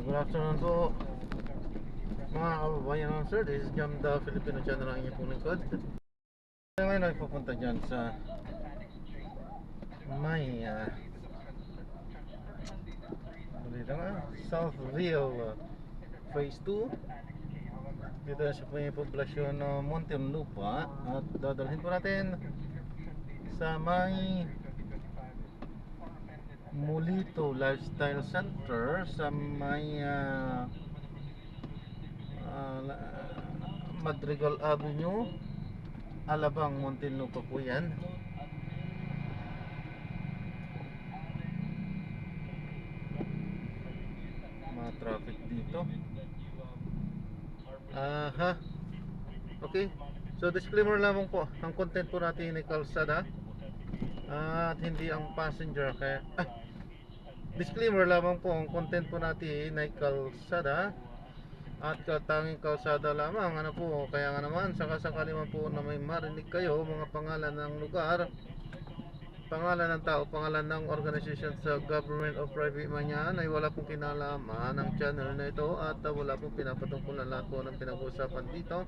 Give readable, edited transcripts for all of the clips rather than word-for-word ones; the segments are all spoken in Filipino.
Good afternoon po mga kababayan. Sir, this is Jam the Filipino channel ang inyong pong lingkod. Ngayon ay pupunta dyan sa may Southville Phase 2. Dito sa may poblasyon ng Muntinlupa. At dadalhin po natin sa may Mulito Lifestyle Center sa may Madrigal Avenue, Alabang, Muntinlupa po yan. Mga traffic dito. Okay, so disclaimer lamang po, ang content po natin ay kalsada at hindi ang passenger. Kaya disclaimer lamang po, ang content po natin ay kalsada at tanging kalsada lamang. Ano po, kaya nga naman sakasakali man po na may marinig kayo mga pangalan ng lugar, pangalan ng tao, pangalan ng organization sa government o private man yan, ay wala pong kinalaman ng channel na ito at wala pong pinapatungkulan. Lahat po ng pinag-uusapan dito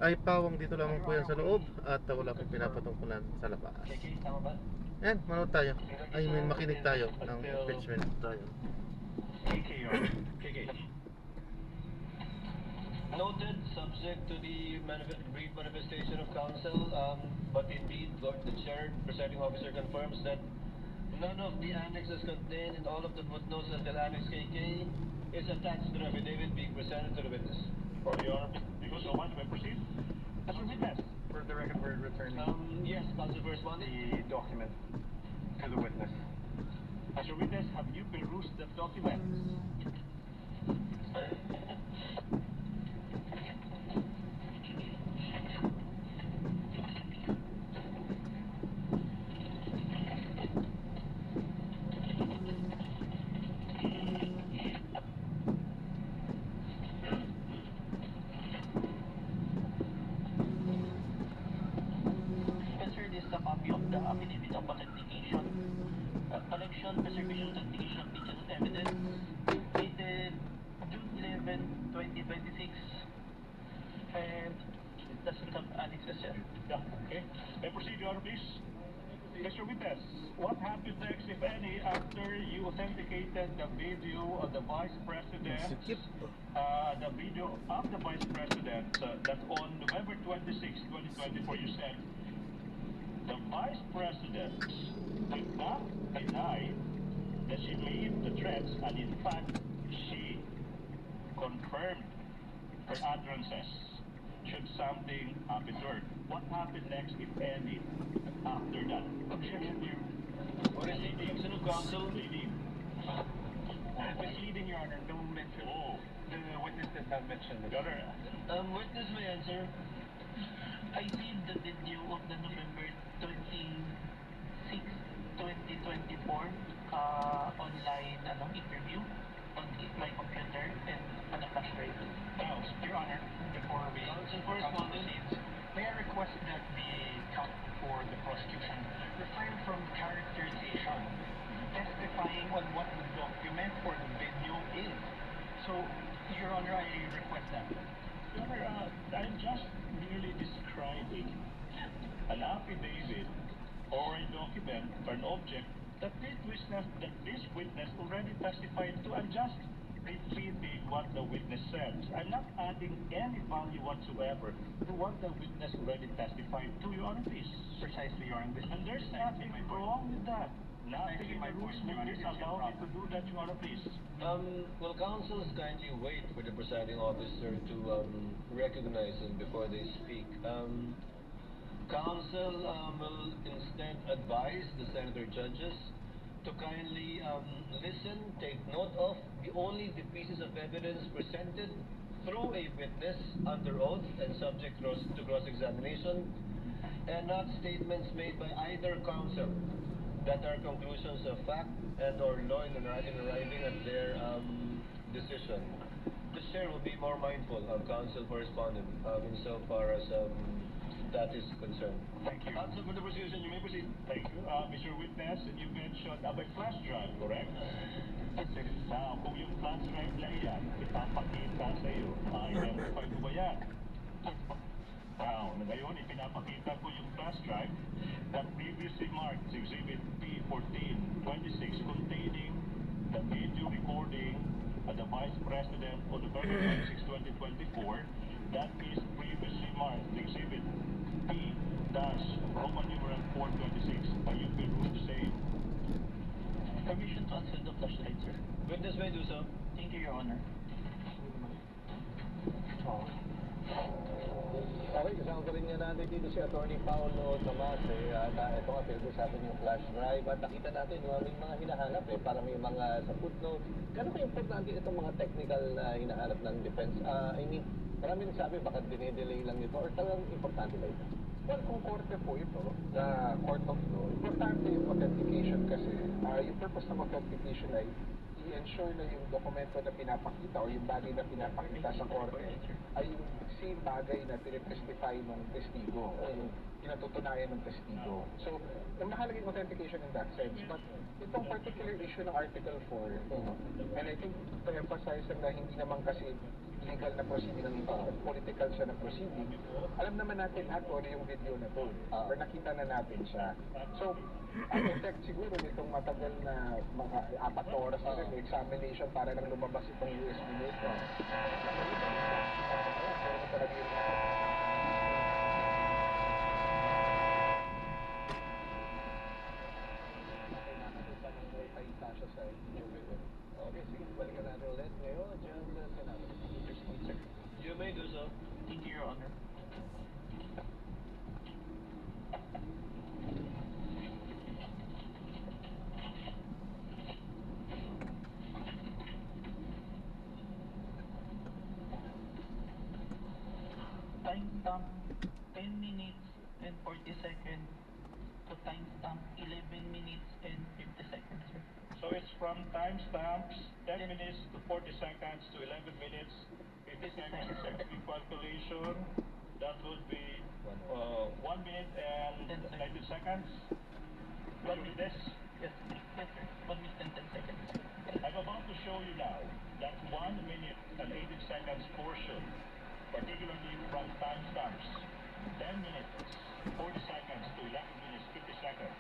ay pawang dito lamang po yan sa loob at wala pong pinapatungkulan sa labas. Yan, manood tayo. Makinig tayo ng impeachment tayo. Noted, subject to the brief manifestation of counsel, but indeed, the chair, presiding officer confirms that none of the annexes contained in all of the footnotes until Annex KK is attached to the affidavit being presented to the witness. For Your Honor, thank you so much. May proceed. As a witness, for the record, we're returning Yes, counsel for responding. the document to the witness. As a witness, have you perused the document? Sir, this is a copy of the affidavit of authentication, collection, preservation, authentication of digital evidence, dated June 11, 2026, and it doesn't have annexes, sir. Yeah, okay. May proceed, Your Honor, please. Mr. Witness, what happened next, if any, after you authenticated the video of the Vice President, Sikip. the video of the Vice President, that on November 26, 2024, you said, the Vice President did not deny that she made the threats, and in fact, she confirmed her utterances should something happen to her. What happened next, if any, after that? Objection, dear. What is the objection of counsel? Leading. Misleading, Your Honor. No mention. Oh. The witness did not mention this. Your Honor, Witness may answer. I see the video of the November 26, 2024 online interview on my computer and on a flash drive. Now, Your Honor, before we Counsel for responding. proceed, may I request that the counsel for the prosecution refrain from characterization, testifying on what the document or the video is. So, Your Honor, I request that. Your Honor, I'm just merely describing an affidavit or a document or an object that this witness already testified to. I'm just repeating what the witness said. I'm not adding any value whatsoever to what the witness already testified to. Your Honor, please. Precisely, Your Honor. And there's nothing wrong with that. Nothing in the rules would disallow me to do that, Your Honor, please. Will counsels kindly wait for the presiding officer to recognize them before they speak? Counsel will instead advise the senator judges to kindly listen, take note of only the pieces of evidence presented through a witness under oath and subject to cross-examination, and not statements made by either counsel that are conclusions of fact and or law in arriving at their decision. The chair will be more mindful of counsel for respondent insofar as that is concerned. Thank you. Counsel for the prosecution, you may proceed. Thank you. Mr. Witness, you mentioned by flash drive, correct? Yes, sir. Now, kung yung flash drive na yan, ipapakita sa iyo, ma-identify mo ba yan? Now, ngayon, ipinapakita ko yung flash drive that previously marked Exhibit P1426 containing the video recording of the Vice President on November 26, 2024 that is previously marked Exhibit P-Roman numeral 426. Are you feel to say? Permission to unseal the flashlight, sir. Witness may do so. Thank you, Your Honor. Okay, kasama pa rin nga natin dito si Atty. Paolo Tomase at ito nga, pinag-usapan yung flash drive at nakita natin may mga hinahanap para may mga sa footnote. Gano'n ka importante itong mga technical na hinahanap ng defense? I mean, marami nagsabi baka dinedelay lang ito or talagang importante ba ito? Well, kung korte po ito, the court of law, importante yung authentication kasi yung purpose ng authentication ay i-ensure na yung dokumento na pinapakita o yung bagay na pinapakita sa korte ay yung same bagay na tinitestify ng testigo o yung pinatutunayan ng testigo. So, yung mahalaga yung authentication in that sense. But itong particular issue ng Article 4, and I think to emphasize na hindi naman kasi legal na proceeding ng iba, political siya na proceeding, alam naman natin lahat kung ano yung video na to, or nakita na natin siya. So, ang effect siguro nitong matagal na mga 4 na oras na rin, examination para nang lumabas itong USB nito. Talaga yung Okay, sige, balikan natin ulit ngayon dyan sa Senado. You may do so. Thank you, Your Honor. Timestamp 10 minutes and 40 seconds to timestamp 11 minutes and 50 seconds, sir. So it's from timestamps 10 minutes to 40 seconds to 11 minutes, 50 seconds. Second calculation, that would be 1 minute and 90 seconds. What is this? Yes, yes, sir. 1 minute and 10 seconds. I'm about to show you now that 1 minute and 80 seconds portion, particularly from timestamps 10 minutes, 40 seconds to 11 minutes, 50 seconds.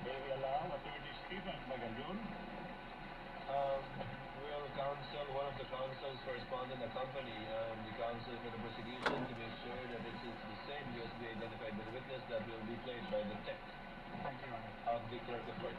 May we allow Attorney Stephen Magayon? Will counsel, one of the counsels for respondent accompany the counsel for the prosecution to make sure that it is the same USB identified by the witness that will be played by the text Thank you, Your Honor. of the clerk of court.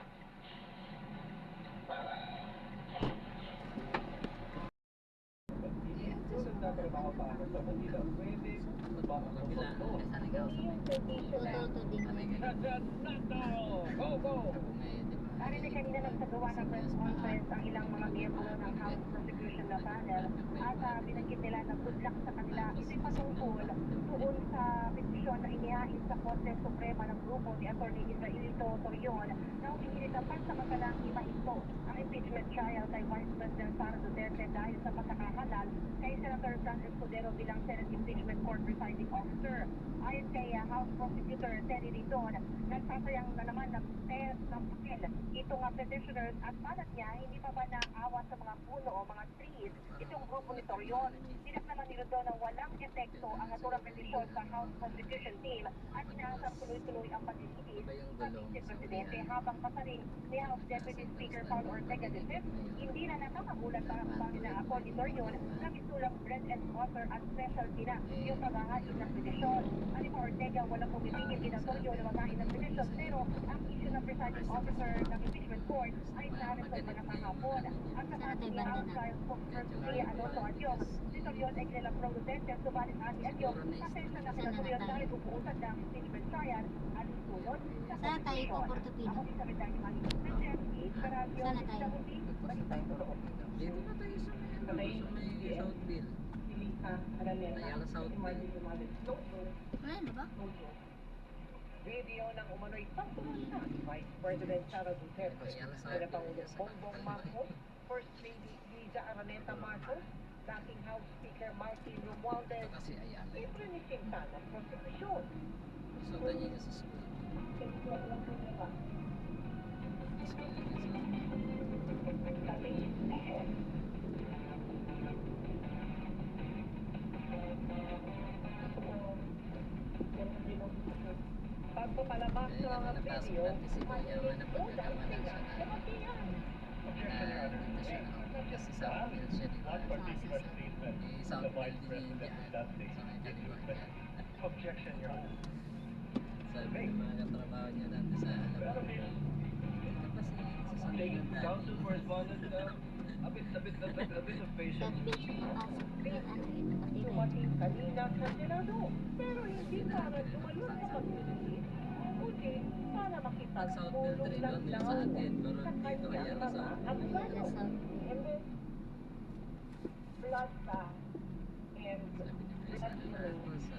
Narinig kanina nagsagawa ng press conference ang ilang mga miyembro ng House Prosecution na panel at binanggit nila na good luck sa kanila. Ito'y patungkol doon sa petisyon na inihain sa Korte Suprema ng grupo ni Atty. Israelito Torion na humihirit ang pansamantalang imahinto ang impeachment trial kay Vice President Sara Duterte dahil sa pagkakahalal kay Senator Franz Escudero bilang Senate Impeachment Court Presiding Officer. Ayon kay House Prosecutor Terry Ridon, nagsasayang na naman ng test ng papel itong petitioners at balat niya hindi pa ba naawa sa mga puno o mga trees itong grupo ni Torion. Tinak naman ni Ridon na walang epekto ang naturang petisyon sa House Prosecution Team at inaasang tuloy-tuloy ang paglilitis sa Vice Presidente habang pasaring ni House Deputy Speaker Paul Ortega III. Hindi na nakakagulat para bang inaako ni Torion na misulang bread and butter at specialty na yung paghahain ng petisyon. Ani pa Ortega, walang pumipigil din ang Torion na maghain ng petisyon pero ang issue ng presiding officer ng impeachment court ay naresolve na kahapon. At sa kaso ni House Trial Spokesperson Maria Alonso Adyong, si Torion ay kilalang pro-duterte subalit ani Adyong pasensya na kina Torion dahil bubuusan ng impeachment trial at sunod sa Sana tayo po, komisyon. Portopino. Ako si Sabitan ni Mali Presidente, Karadyo, Sana tayo. Sabuti, Balitay Totoo. Dito na tayo sa may Southville. Ayala Southville. Wala na ba? Video ng umano'y pagpumunta ni Vice President Sara Duterte sa Pangulong Bongbong Marcos, First Lady Liza Araneta Marcos, dating House Speaker Martin Romualdez, Kasi Ayala. iprinisinta ng prosekusyon. So, ganyan niya sa school. School niya sa Sa tingin sa video, malinis po dahil sila lumatihan. Dito siya kasi Southville siya, di ba? Non-particular statement Eh, from the Southville Vice din yung President dyan. in that Sa day. may kaliwa dyan. Objection, Your Honor. Sabi ng mga katrabaho niya dati sa Alabang. Dito pa si sa Thank you, Sandigan Council dati. Correspondent. A bit of patience. Southville siya napasok. Ano yun, nakatira. Dumating kanina sa Senado, pero hindi para tumalon sa pagsisis, kundi para Ang Southville makipagpulong train lang doon yung daw sa atin. Pero sa dito kaya kanyang sa mga Southville. abogado. Sa Southville. And then, blood bath and Sabi niya, ay sana lahat po sa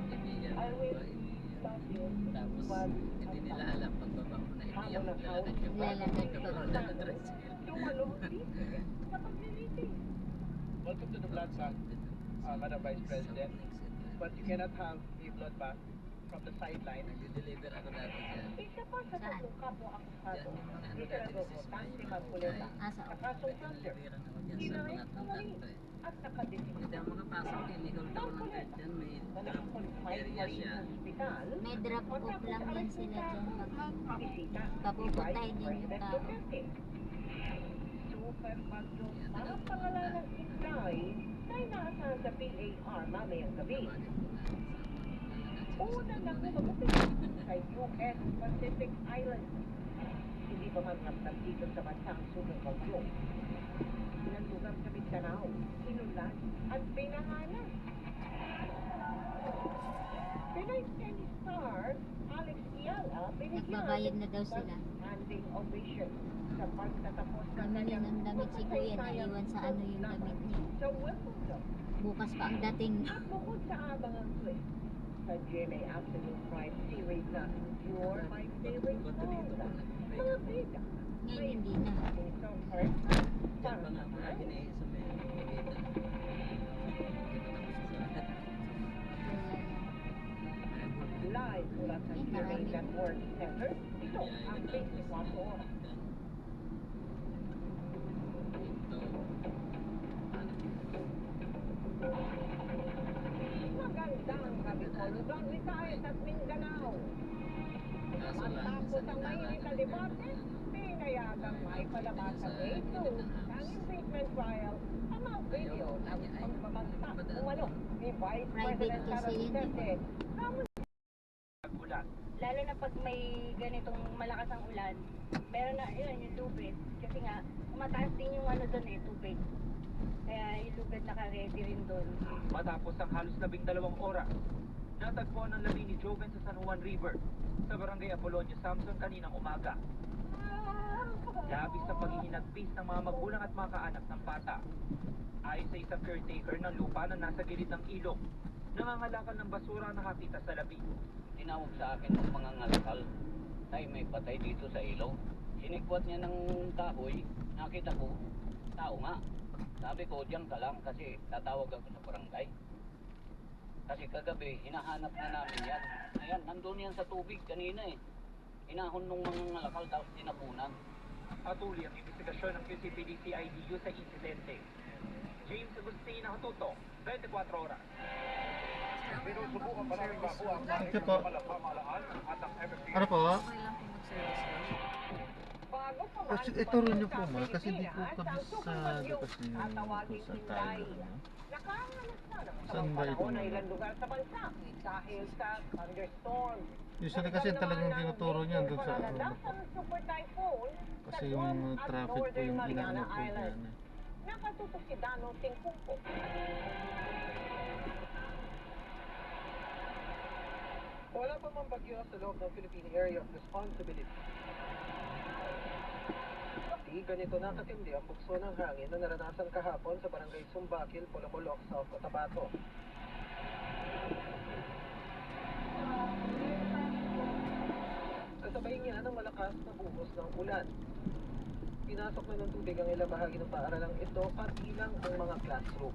kaibigan I ng will babae. love you, Tapos but hindi nila alam pagbaba ko na iiyak Hamon ang lalakad ka pa. Lalakad ka pa. Lalakad na tricycle. tumalong din sa paglilitis. Welcome to the blood bath, Madam Vice President. But you cannot have a blood bath from the sideline. Nag-deliver ako dati dyan. Isa pa sa Saan? tatlong kapwa-akusado, Dyan yung mga ano ni dati Senador ni Sis Botante May Marcoleta, Ah, sa sa kasong cancer, Nag-deliveran ako dyan sa inaresto pangatlong na rin kanto eh. at nakadesignate. Hindi ako makapasok eh. Nicole ako ng guard dyan. May na drop nakakonfine area pa rin siya. sa ospital. May drop off lang yan sila dyan pag Bisita papupuntahin ni din yung Vice tao. President Duterte. Super Pagyo ang pangalan ng Inday na inaasahan sa PAR mamayang gabi. Una na kumagupit sa US Pacific Islands. Hindi pa man ramdam dito sa bansang Super Pagyo. Ilang lugar sa Mindanao, inulan at pinahanan. Pinoy tennis star Alex Fiala Nagbabayad na daw sila. standing ovation sa pagtatapos ng Namili kanyang ng damit si Kuya, naiwan sa ano yung damit niya. sa Wimbledon. Bukas pa ang dating. At bukod sa abangang twist sa GMA Afternoon Prime Series na You're My Favorite Song, mga bida. Ngayon hindi na. May song heart, Diyan pa parang nga ako naman. lagi na eh, sa may Pagita. Live mula sa GMA Network Center, ito ang 24 oras. Magandang gabi po, Luzon, Visayas at Mindanao. Matapos ang mainit na debate, pinayagang may palabas sa NATO ang impeachment trial ang mga video ng pagbabagsak umano ni Vice Private President Sara kasi yun, Duterte. Lalo na pag may ganitong malakas ang ulan, meron na, yun, yung lubid. Kasi nga, mataas din yung ano doon eh, tubig. Kaya yung lubid naka-ready rin doon. Matapos ang halos 12 oras, natagpuan ang labi ni Joven sa San Juan River sa barangay Apolonio Samson kaninang umaga. Labis sa paghihinagpis ng mga magulang at mga kaanak ng bata. Ayon sa isang caretaker ng lupa na nasa gilid ng ilog, nangangalakal ng basura ang nakakita sa labi. Tinawag sa akin ng mga ngalakal ay may patay dito sa ilog. Sinikwat niya ng kahoy, nakita ko, tao nga. Sabi ko, diyan ka lang kasi tatawag ako sa barangay. Kasi kagabi, hinahanap na namin yan. Ayan, nandun yan sa tubig kanina eh. Hinahon nung mga ngalakal tapos tinapunan. Patuloy ang investigasyon ng QCPD-CIDU sa insidente. James Agustina Hututo, 24 oras. Pero subukan pa namin makuha ang Thank you po. pamahalaan at ang FFP. Ano po? Okay lang po mag-service doon. Bago pa man Kasi ituro niyo po sa ma, kasi di ko Pilipinas, ang kabisado superbagyo kasi yung tatawagin kung saan Inday. tayo. Ano? Nakahanap na ng Saan tamang ba ito panahon ng naman? ilang lugar sa bansa dahil sa thunderstorm. Usually kasi talagang tinuturo niyan doon sa ano. Panadasan super typhoon sa Kasi Guam yung at traffic po Northern yung Mariana inaano po Islands. yan. Nakatutok si Dano Tingkungko. Wala pa mang bagyo sa loob ng Philippine Area of Responsibility. Di ganito na katindi ang bugso ng hangin na naranasan kahapon sa barangay Sumbakil, Polocolok, South Cotabato. Kasabay niya ng malakas na buhos ng ulan. Pinasok na ng tubig ang ilang bahagi ng paaralang ito at ilang ang mga classroom.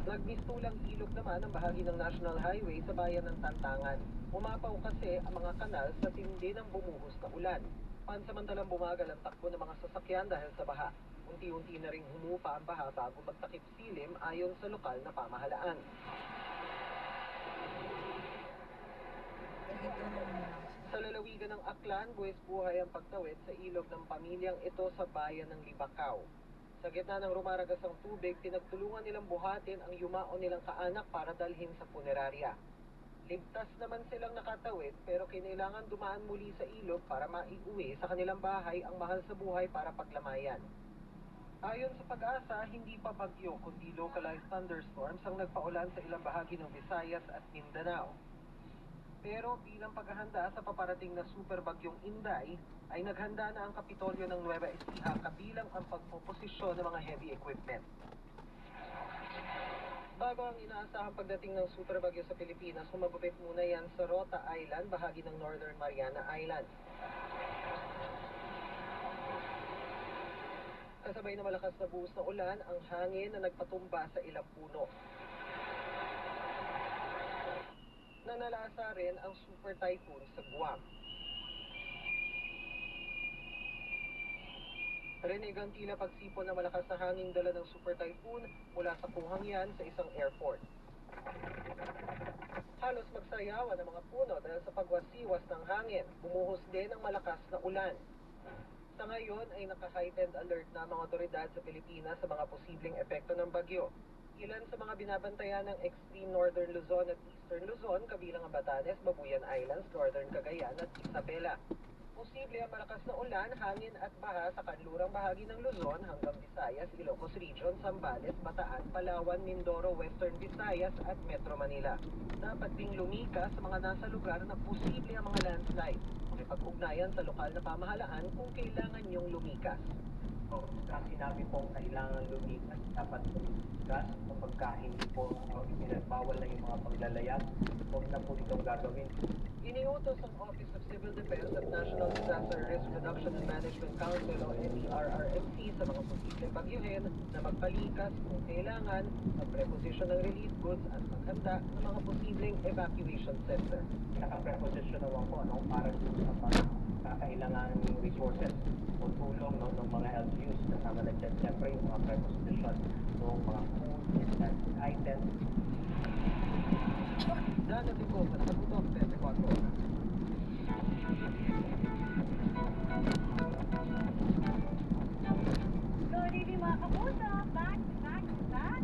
Nagmistulang ilog naman ang bahagi ng National Highway sa bayan ng Tantangan. Umapaw kasi ang mga kanal sa tindi ng bumuhos na ulan. Pansamantalang bumagal ang takbo ng mga sasakyan dahil sa baha. Unti-unti na ring humupa ang baha bago magtakip silim ayon sa lokal na pamahalaan. Sige, tulong mo lang. Sa lalawigan ng Aklan, buwis buhay ang pagtawid sa ilog ng pamilyang ito sa bayan ng Libacao. Sa gitna ng rumaragasang tubig, pinagtulungan nilang buhatin ang yumao nilang kaanak para dalhin sa punerarya. Ligtas naman silang nakatawid pero kinailangan dumaan muli sa ilog para maiuwi sa kanilang bahay ang mahal sa buhay para paglamayan. Ayon sa Pag-asa, hindi pa bagyo kundi localized thunderstorms ang nagpaulan sa ilang bahagi ng Visayas at Mindanao. Pero bilang paghahanda sa paparating na super bagyong Inday, ay naghanda na ang Kapitolyo ng Nueva Ecija kabilang ang pagpoposisyon ng mga heavy equipment. Bago ang inaasahang pagdating ng super bagyo sa Pilipinas, humagupit muna yan sa Rota Island, bahagi ng Northern Mariana Island. Kasabay na malakas na buhos na ulan, ang hangin na nagpatumba sa ilang puno. Nanalasa rin ang super typhoon sa Guam. Rinig ang tila pagsipon na malakas na hangin dala ng super typhoon mula sa Puhangyan sa isang airport. Halos magsayawan ang mga puno dahil sa pagwasiwas ng hangin, bumuhos din ang malakas na ulan. Sa ngayon ay naka-heightened alert na ang mga otoridad sa Pilipinas sa mga posibleng epekto ng bagyo. Ilan sa mga binabantayan ng extreme northern Luzon at eastern Luzon, kabilang ang Batanes, Babuyan Islands, northern Cagayan at Isabela. Posible ang malakas na ulan, hangin at baha sa kanlurang bahagi ng Luzon hanggang Visayas, Ilocos Region, Zambales, Bataan, Palawan, Mindoro, Western Visayas at Metro Manila. Dapat ding lumikas sa mga nasa lugar na posible ang mga landslide. Makipag-ugnayan sa lokal na pamahalaan kung kailangan niyong lumikas. Ang sinabi pong kailangan lumikas, dapat lumikas kapag hindi po pinagbawal na yung mga paglalayag, huwag na po itong gagawin. Iniutos ang Office of Civil Defense at National Disaster Risk Reduction and Management Council o NDRRMC sa mga posibleng bagyuhin na magpalikas kung kailangan, mag-preposition ng relief goods at maghanda ng mga posibleng evacuation center. Naka-preposition naman po para sa kakailangan yung resources o tulong ng mga LGUs kasama na dyan siyempre yung mga preposition ng mga food, necessary items. Dana din ko, nakagutok, 24 oras. So, hindi mga kapuso, back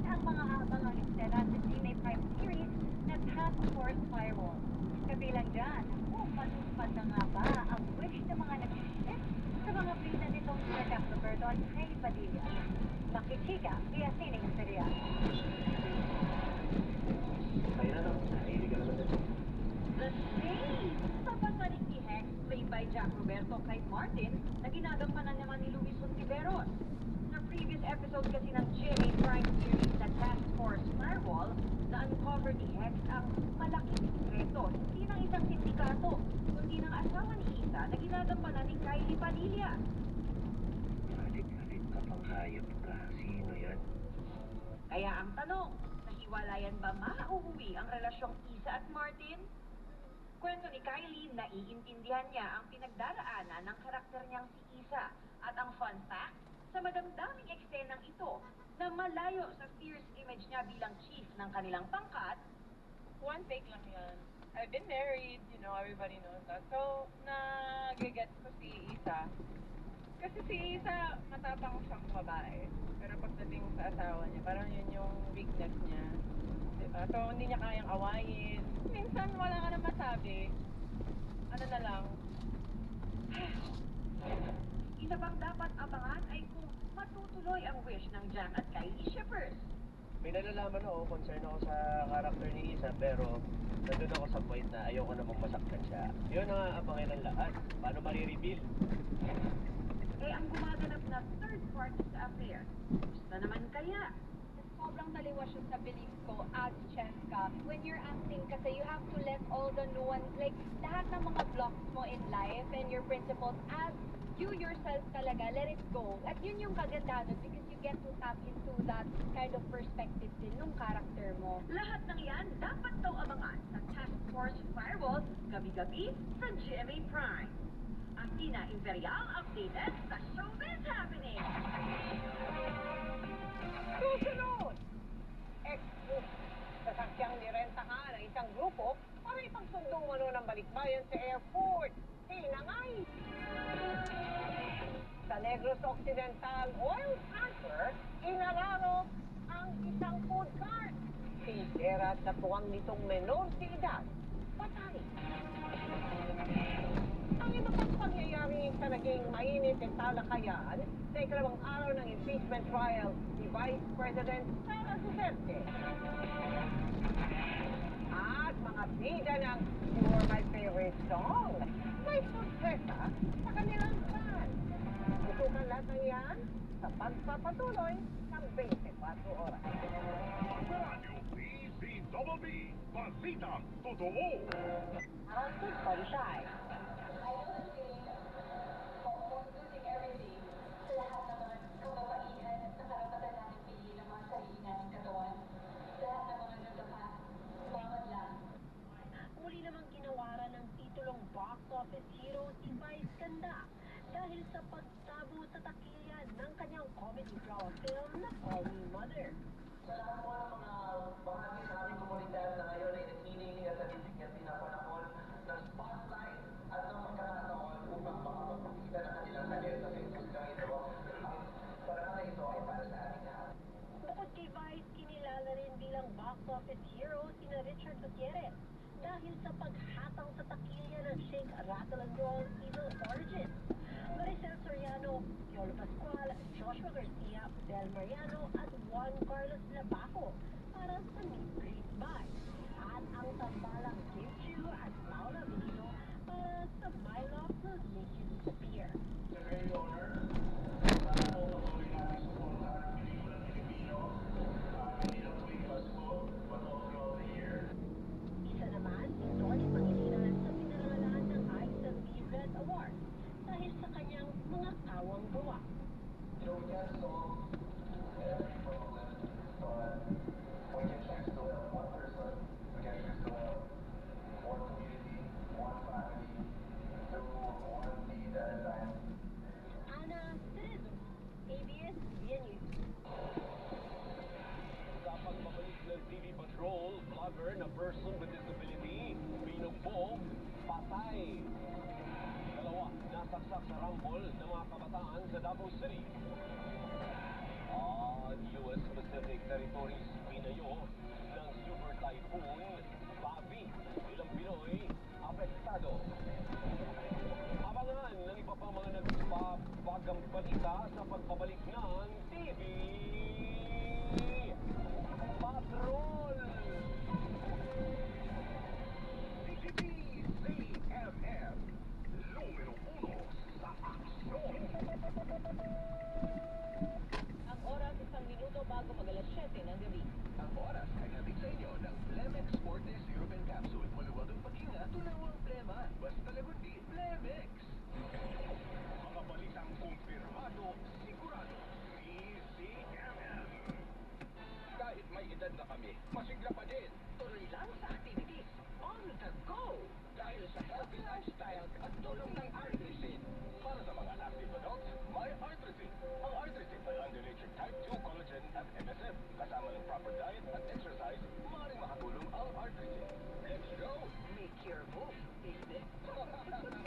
ang mga habang eksena sa GMA Prime series na Task Force Firewall. Kabilang dyan, kung matupad na nga ba ang wish ng mga nagsisip sa mga pina nitong Sir Roberto at Jaime Padilla. Makichika via Sining Serial. Kaya na, nahilig ka naman dito. The same! Sa pagpanik ni Hex, played by Jack Roberto kay Martin, na ginagampanan naman ni Luis Ontiveros. Sa previous episode kasi ng GMA Prime series na Task Force Firewall, na-uncover ni Hex ang malaking sekreto, hindi ng isang sindikato, kundi ng asawa ni Isa na ginagampanan ni Kylie Padilla. Alit-alit ka pang hayop ka. Sino yan? Kaya ang tanong, nahiwalayan ba mauuwi ang relasyong Isa at Martin? Kwento ni Kylie, naiintindihan niya ang pinagdaraanan ng karakter niyang si Isa. At ang fun fact, sa madamdaming eksenang ito, na malayo sa fierce image niya bilang chief ng kanilang pangkat, one take lang yan. I've been married, everybody knows that. So, nagigets ko si Isa. Kasi si Isa, matapang siyang babae. Pero pagdating sa asawa niya, parang yun yung weakness niya. Diba? So, hindi niya kayang awayin. Minsan, wala ka na masabi. Ano na lang. Isa bang dapat abangan ay kung matutuloy ang wish ng Jam at Kylie shippers. May nalalaman ako, concern ako sa karakter ni Isa, pero nandun ako sa point na ayoko namang masaktan siya. Yun ang aabangan ng lahat. Paano marireveal? Eh, ang gumaganap na third party sa affair, gusto naman kaya? Sobrang taliwas yun sa belief ko as Cheska. When you're acting kasi, you have to let all the nuance, like, lahat ng mga blocks mo in life and your principles as you yourself talaga, let it go. At yun yung kagandahan because you get to tap into that kind of perspective din nung character mo. Lahat ng yan dapat daw abangan sa Task Force Firewall gabi-gabi sa GMA Prime. Ang Tina Imperial updated sa Showbiz Happening. Susunod! Ex-book. Siyang nirentahan ng isang grupo para ipagsundo umano ng balikbayan sa airport. Hinangay! Sa Negros Occidental oil tanker, inararo ang isang food cart. Tindera at natuwang nitong menor de edad, patay. Ang iba pang pangyayari sa naging mainit at talakayan sa ikalawang araw ng impeachment trial ni Vice President Sara Duterte. At mga bida ng You're My Favorite Song, may sorpresa sa kanilang fan. Tutukan lahat ng yan sa pagpapatuloy ng 24 oras. Radio PCWB, Balitang Totoo. Arangkot Parisay. Muli namang ginawaran ng titulong box office hero si Vice Ganda dahil sa pagtabo sa takilyan ng kanyang comedy drama film na Call Me Mother. Sa lahat po ng mga bahagi sa aming komunidad na ngayon ay nakinig at nabibigyan din ako ng spotlight at ng pagkakataon upang makapagpakita ng kanilang talento sa industrang ito. Ang parangal ito ay para sa ating lahat. Bukod kay Vice, kinilala rin bilang box office hero sina Richard Gutierrez dahil sa paghatang sa takilya ng Shake, Rattle and Roll Evil Origin. Maricel Soriano, Piolo Pascual, Joshua Garcia, Bel Mariano at Juan Carlos Labaco para sa Meet Greet Bye. At ang tambalang Kim Chiu at Paula Benito para sa My Love Will Make You Disappear. It's a great honor. Patuloy natin suportahan ang pelikulang Pilipino. Hindi lang tuwing Pasko, but all throughout the year. Isa naman, si Tony Pangilinan sa pinangalan ng ISMB Red Award dahil sa kanyang mga kawang gawa. You know, we can't solve every problem, but we can choose to help one person, we can choose to help one community, one family, through one deed at a time. Ana Cerezo, ABS-CBN News. Sa pagbabalik ng TV Patrol, vlogger na person with disability, binugbog, patay. Dalawa, nasaksak sa rumble ng mga kabataan sa Davao City. U.S. Pacific Territories pinayo ng Super Typhoon Bavi. Ilang Pinoy apektado. Abangan ng iba pang mga nagbabagang balita sa pagbabalik ng TV Patrol! TVCMM, numero 1 sa aksyon. Ang oras, 1 minuto bago mag-alas 7 ng gabi. Ang oras ay natin sa inyo ng Blemex Forte European Capsule. Maluwag ang paghinga, tunaw ang plema. Basta lagundi, Blemex. Mga balitang kumpirmado, sigurado. PCMM. Kahit may edad na kami, masigla pa din. Tuloy lang sa activities. On the go! Dahil sa healthy lifestyle at tulong ng Artrisin. Para sa mga active adults, may Artrisin. Ang Artrisin ay undernature type 2 collagen at MSM. Kasama ng proper diet at exercise, maaaring makatulong ang Artrisin. Let's go! Make your move, baby.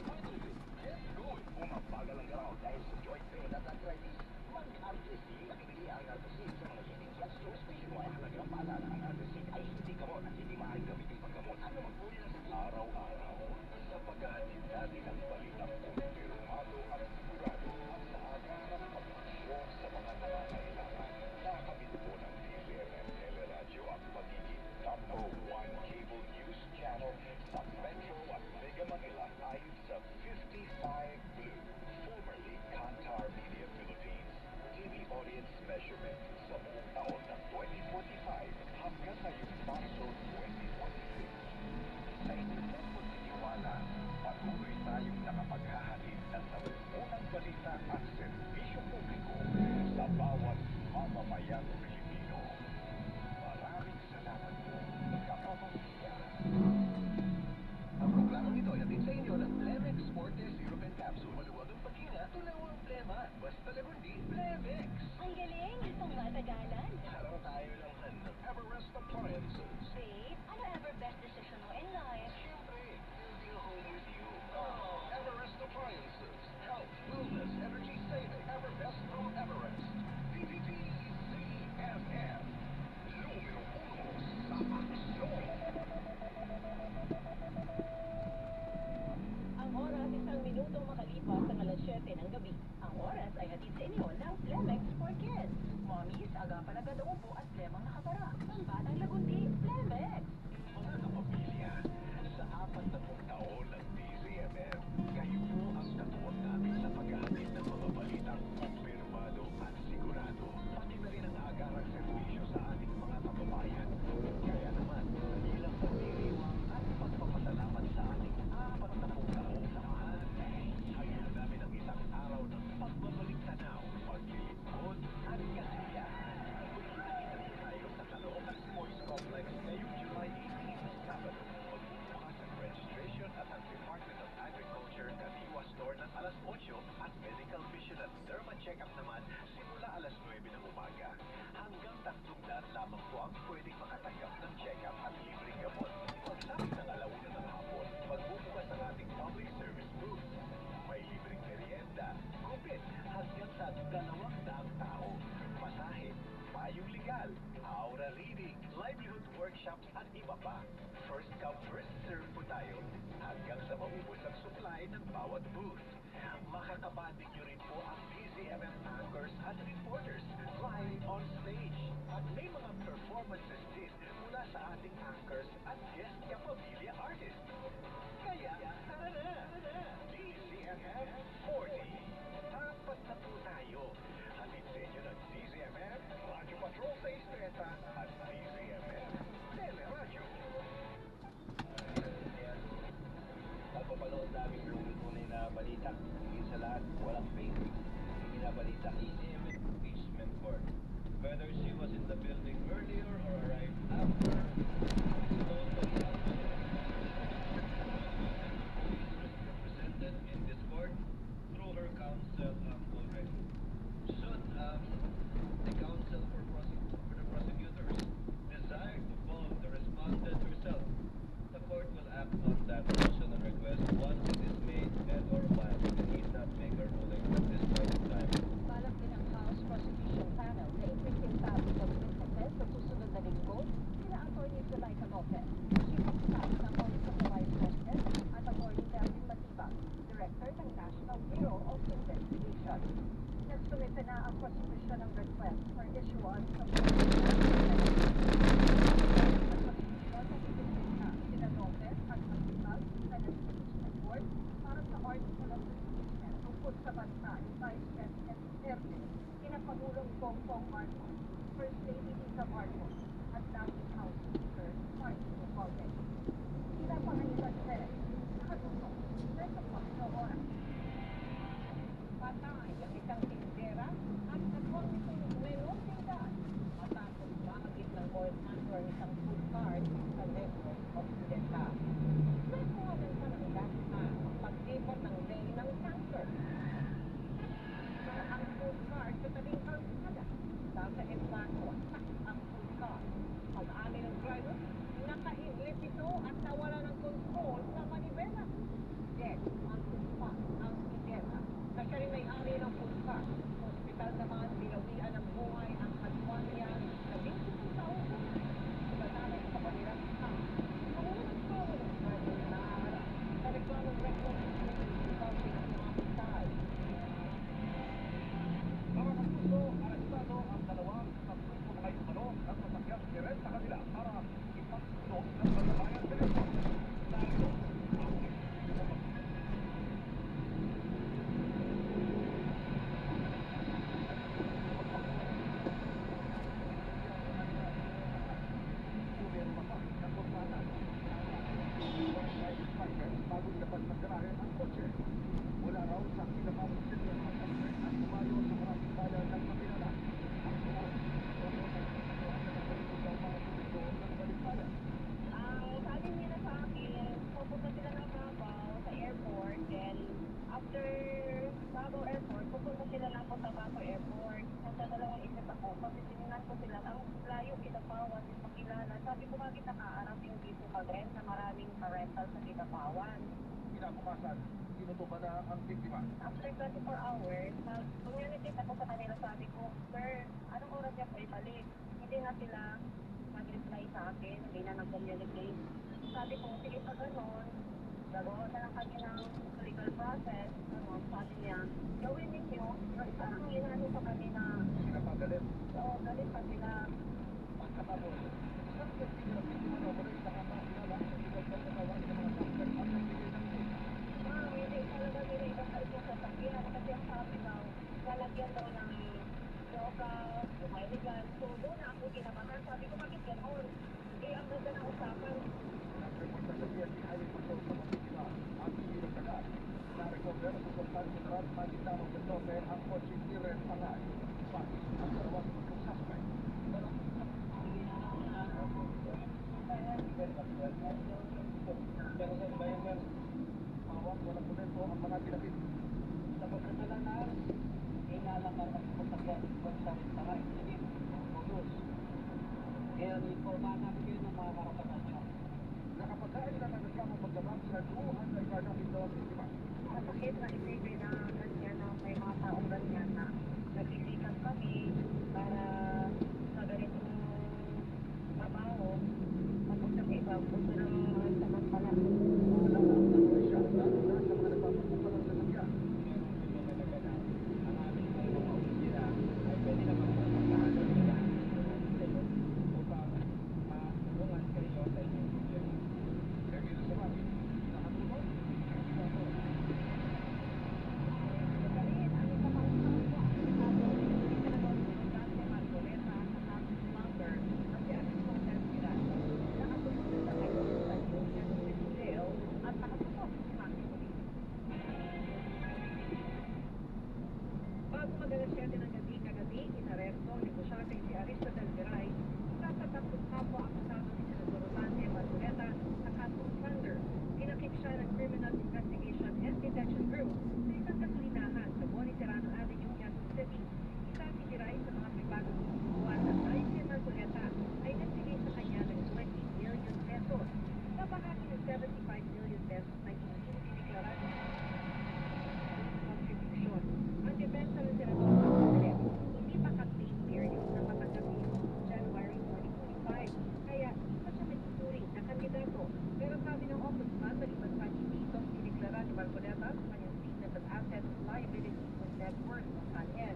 Artrisin, get going! Bumabagal ang galaw dahil sa joint pain at arthritis. Mag-Artrisin. Nakibili ang Artrisin sa mga heating gas stores nationwide. Halagang paalala, ang Artrisin ay hindi gamot at hindi maaaring gamitin paggamot. Ano magpuli lang sa araw-araw. Sa paghahatid natin ang balitang kumpirmado at sigurado at sa ating mga pagpasyon sa mga nangangailangan. Nakakabit po ng TVMM Teleradyo ang pagiging number 1 cable news channel sa Metro at Mega Manila ayon sa 55 Blue, formerly Kantar Media Philippines, TV audience measurement sa buong taon ng 2045 hanggang ngayong Marso 2026. Sa internet po siniwala, patuloy tayong nakapaghahatid ng nabumunang balita at serbisyo publiko sa bawat mamamayang Pilipino. Maraming salamat po, kapamilya. Ang programang ito ay natin sa inyo ng Blemex Forte European Capsule. Maluwag ang paghinga, tunaw ang plema. Basta lagundi, Blemex. Ang galing, itong matagalan. Harang tayo lang ng Everest Appliances. See? 7 ng gabi. Ang oras ay hatid sa inyo ng Flemex for Kids. Mommies, agapan agad ang upo at lemang nakapara. Ang batang lagundi, Flemex! Mga kapamilya, sa 40 taon ng DZMM, kayo po ang katuwag namin sa paghahatid ng mga balitang kumpirmado at sigurado. Pati na rin ang agarang serbisyo sa ating mga kababayan. Kaya naman, bilang pagdiriwang at pagpapasalamat sa ating 40 taong samahan, hayaan namin ang isang araw ng pagbabalik tanaw, paglilingkod at kasiyahan. Magkita-kita tayo sa Caloocan Sports Complex ngayong July 18, Sabado. Magbubukas ang registration at ang Department of Agriculture Kadiwa Store ng alas 8 at Medical Vision at Derma Check-up naman simula alas 9 ng umaga. Hanggang 300 lamang po ang pwedeng makatanggap ng check-up at libreng gamot. Pagsapit ng alauna ng hapon, magbubukas ang ating public service booth. May libreng merienda, gupit, hanggang sa 200 tao. Masahe, payong legal, aura reading, livelihood workshops at iba pa. First come, first serve po tayo hanggang sa maubos ang supply ng bawat booth. Makakabanding nyo rin po ang DZMM anchors at reporters live on stage. At may mga performances din mula sa ating anchors at guest kapamilya artists. Kaya, tara na! DZMM 40. Tapat na po tayo. Hatid sa inyo ng DZMM, Radyo Patrol sa Istreta at DZMM Teleradyo. Pagpapanood namin yung tunay na balita. Higit sa lahat, walang fake. Hindi na balita. DZMM impeachment court. Whether she was in the building earlier or arrived after, it's known that the outcome is represented in this court through her counsel already. Should the counsel for the prosecutors desire to call the respondent herself, the court will act on that motion and request once it is made and or filed. It need not make a ruling at this point in time. Balak din ang House Prosecution Panel na ipresentado sa witnesses sa susunod na linggo sina Atty. Zuleika Lopez, Chief of Staff ng Office of the Vice President at Atty. Delvin Matibag, Director ng National Bureau of Investigation. Nagsumite na ang prosecution ng request for issuance of sina Lopez at Matibag sa impeachment court para sa article of impeachment tungkol sa banta ni Vice President Duterte, kina Pangulong Bongbong Marcos, First Lady Lisa Marcos, at dating House Speaker Martin Romualdez. Sila Panginoon Perez, nakatutok, 24 oras. Patay ang isang tindera at nagwang nitong menor de edad matapos makagit ng oil tanker isang food cart sa Negros Occidental. Nakuhanan pa ng gasta ang pagtipon ng lane ng tanker. Ang food cart sa tabing kalsada. Nasa embarko ang food cart. Pag-ani ng driver, nakaidlip ito at nawala ng control sa manibela. Yes, ang tumpa ang tindera na siya rin may-ari ng food cart. Hospital naman, binawian ng buhay ang katwan niya na 20 taon. Sumatalay sa kapaliran ng tao. Ang unang tao ng driver na naharap sa reklamong record ng pinagmamantay. Mga kapuso, arestado ang dalawang sampung ay umano ng masakyan direct sa kanila para ipagsunog ng Bayan Telephone. Narito ang bago nilabas ng garahe ang kotse. Mula raw sa kinamamang silya ng kotse at tumayo sa maraming bala ng Manila. Ang sumunod, Sabi nila sa akin, pupunta sila ng Davao sa airport, then after Davao Airport, pupunta sila lang po sa Davao Airport. Nasa dalawang isip ako, kasi sininan ko sila, ang layo Kitapawan, yung pakilala. Sabi ko, bakit nakaarating dito ka rin na maraming parental sa Kitapawan? kinabukasan, tinutukan na ang biktima. After 24 hours, communicate ako sa kanila, sabi ko, sir, anong oras niya po ibalik? Hindi na sila mag-reply sa akin, hindi na nag-communicate. Sabi ko, sige pa ganun, gagawa na lang kami ng legal process, sabi niya, binibigyan daw ng droga, illegal. So doon na ako kinamahan. Sabi ko, bakit ganon? Eh, ang ganda ng usapan. Pero sa bayan, mawag, wala po rin po ang mga ginapit. Sa pagkakalanan, inalaman ang pagkakyan sa taray. Pagkakos. Kaya informa namin kayo ng mga karapatan nyo. Nakapagkain na ng reklamo pagdamag sa duhan sa iba ng ito ang iba. Masakit na isipin na ganyan na may mga taong ganyan na nagsisikan kami para sa ganitong trabaho. Tapos yung iba, gusto ng samantala. Bago magalas 7 ng gabi kagabi, inaresto ni Kusate si Aristotel Viray, isa sa tatlong kapwa akusado ni Senador Rolante Marcoleta sa kasong plunder. Kinakip siya ng Criminal Investigation and Detection Group sa isang gasolinahan sa Boni Serrano Avenue, Quezon City. Isa si Viray sa mga pribadong buwan at ayon kay Marcoleta ay nagbigay sa kanya ng 20 million pesos na bahagi ng 75 million pesos na ininideklara contribution. Ang depensa ng Senador Marcoleta, hindi pa ka-claim period na matanggap ito January 2025. Kaya hindi pa siya nagtuturing na kandidato. Pero sabi ng Ombudsman, maliban pa hindi itong dineklara ni Marcoleta sa kanyang Statement of Assets, Liabilities, and Net Worth o SANN.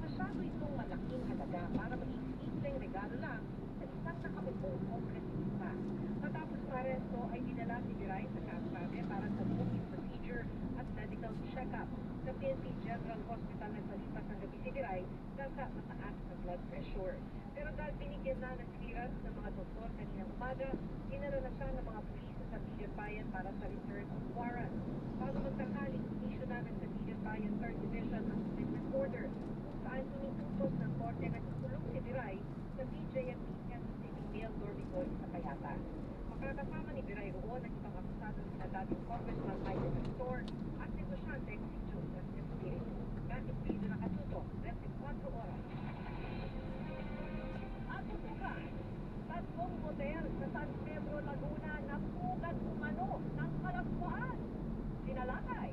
Masyado itong malaking halaga para maging simpleng regalo lang sa isang nakapupong kongresista. Matapos maresto ay dinala si Viray sa Cascade para sa booking procedure at medical check-up. Sa PNP General Hospital nagpalipas ng gabi si Viray dahil sa mataas na blood pressure. Pero dahil binigyan na ng clearance ng mga doktor kaninang umaga, dinala na siya ng mga pulis sa Sabigan Bayan para sa return of warrant. Bago magkakaling, issue na ng Sabigan Bayan 3rd Division ang commitment order kung saan tinitutos ng korte na ikulong si Viray sa BJMP Quezon City Male Dormitory sa Payata. Makakasama ni Viray roon ang ibang akusado sina dating Congressman Michael Pastor at negosyante si Joseph Espiritu. Kahit dito nakatuto, 24 oras. At tutukan, tatlong motel sa San Pedro, Laguna na pugad umano ng kalagpuan. Sinalakay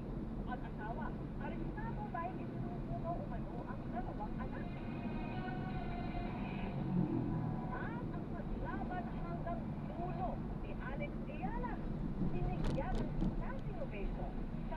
at asawa, arestado dahil isinusugaw umano ang dalawang anak. At ang paglaban hanggang dulo ni Alex Ayala, sinigyan ng standing ovation sa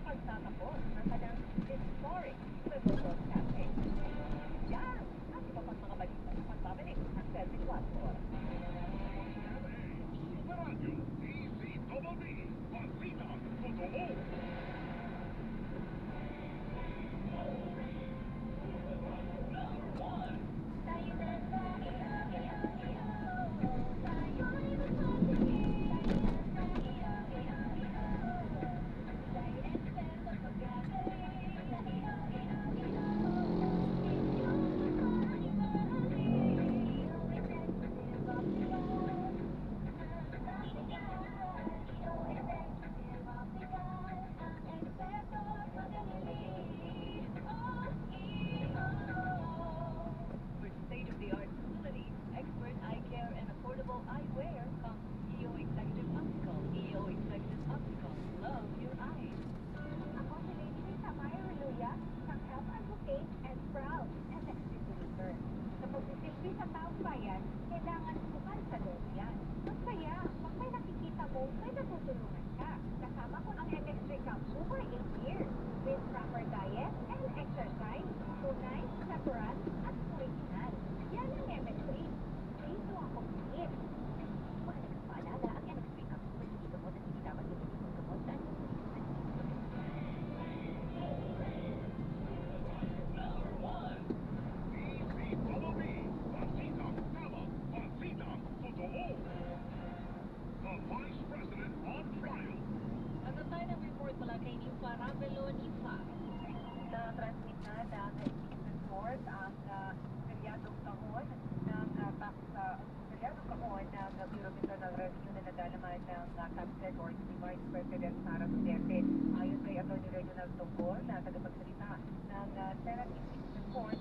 ng Cabinet or si Vice President Sara Duterte. Ayon kay Atty. Reginald Tungkol na tagapagsalita ng Senate Impeachment Court,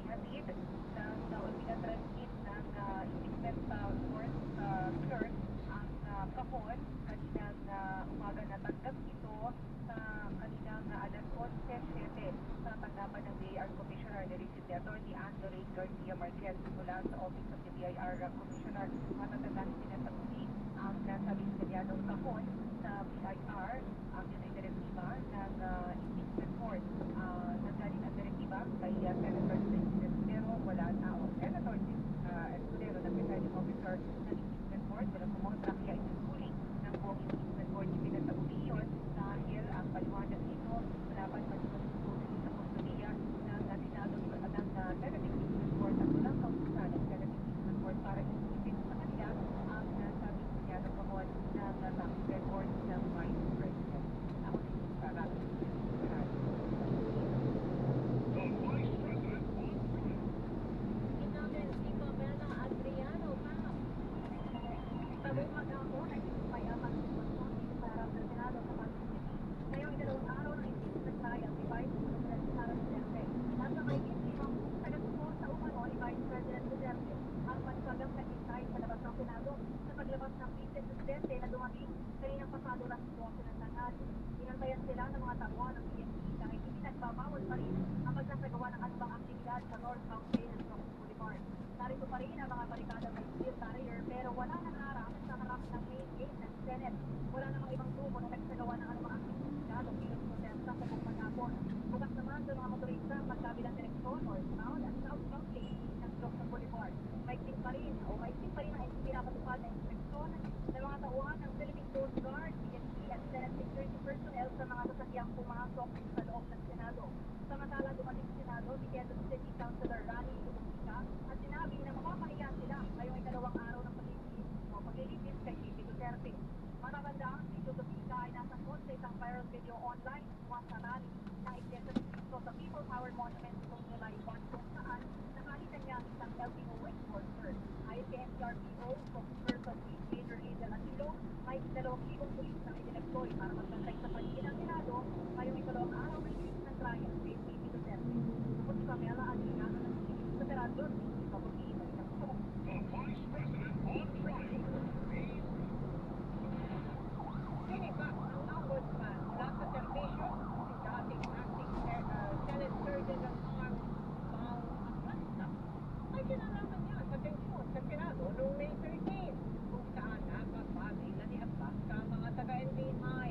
inihatid ng pinatransit ng Impeachment Court clerk ang kahon kaninang umaga. Natanggap ito sa kaninang alas 11:07 sa tanggapan ng BIR Commissioner na receive ni Atty. Andre Garcia Marquez mula sa Office of the BIR Commissioner. Matatandaan pinatagsi ang nasabing kalyadong kahon sa BIR ang yun ay direktiba ng Impeachment Court. Nanggaling ang direktiba kay Senator pero wala na o Senator Escudero na presiding officer ng Impeachment Court wala kumontra kaya inusuling ng buong Impeachment Court pinatauli yun dahil ang paliwanag nito malaban pa dito sa kustudiya ng Senado ng Senate Impeachment Court at walang kautusan ng Senate Impeachment Court para isipin sa kanila ang nasabing kalyadong kahon ng record ng Vice President. Ako din sa Rado. Inamin si Pamela Adriano, ma'am. Sabong maghapon ay payaman si Pagpunti para sa Senado sa Pagpunti. Ngayong dalawang araw ng impeachment trial si Vice President Sara Duterte. Nasa mahigit 50 taga-suporta sa umano ni Vice President Duterte ang manibagang naghintay sa labas ng Senado sa paglabas ng Vice Presidente na dumating kaninang pasado lang 12 ng tanghali. Inantayan sila ng mga tauhan ng PNP dahil hindi nagbabawal pa rin ang magsasagawa ng anumang aktibidad sa North Mountain and Brooks Boulevard. Narito pa rin ang mga barikada may steel barrier pero wala nang harap sa harap ng main gate ng Senate. Wala namang ibang grupo na nagsagawa ng anumang aktibidad o kilos protesta sa buong maghapon. Bukas naman sa mga motorista ang magkabilang direksyon northbound at southbound lane ng Brooks Boulevard. Maigting pa rin ang pinapatupad na inspeksyon ng mga tauhan ng Philippine Coast Guard, PNP at Senate security personnel sa mga sasakyang pumasok sa loob ng Senado. Samantala dumating sa Senado si Quezon City Councilor Rani Lumika at sinabi na mamapahiya sila ngayong ikalawang araw ng paglilipis kay Bibi Duterte. Matatandaan si Lumika ay nasa sa isang viral video online mula sa rally na Quezon City sa People Power Monument noong July 1 kung saan nakalitan niya ang isang LTO enforcer. Ayon kay NCRPO, spokesperson si Major Hazel Atilo, may 2,000 pulis na idineploy para magbantay sa paligid ng Senado ngayong ikalawang araw ng impeachment trial kay Bibi Duterte. Ako si Pamela Adriano ng Philippines sa Terador, Kabuki, Malinakso. The Vice President on trial. Sinipa ang ombudsman mula sa serbisyo si dating acting Senate Surgeon ng Arms Pao Atlanta. Ay kinalaman niya sa tensyon sa Senado noong May 13 kung saan napapagay na ni Atlanta ang mga taga-NBI.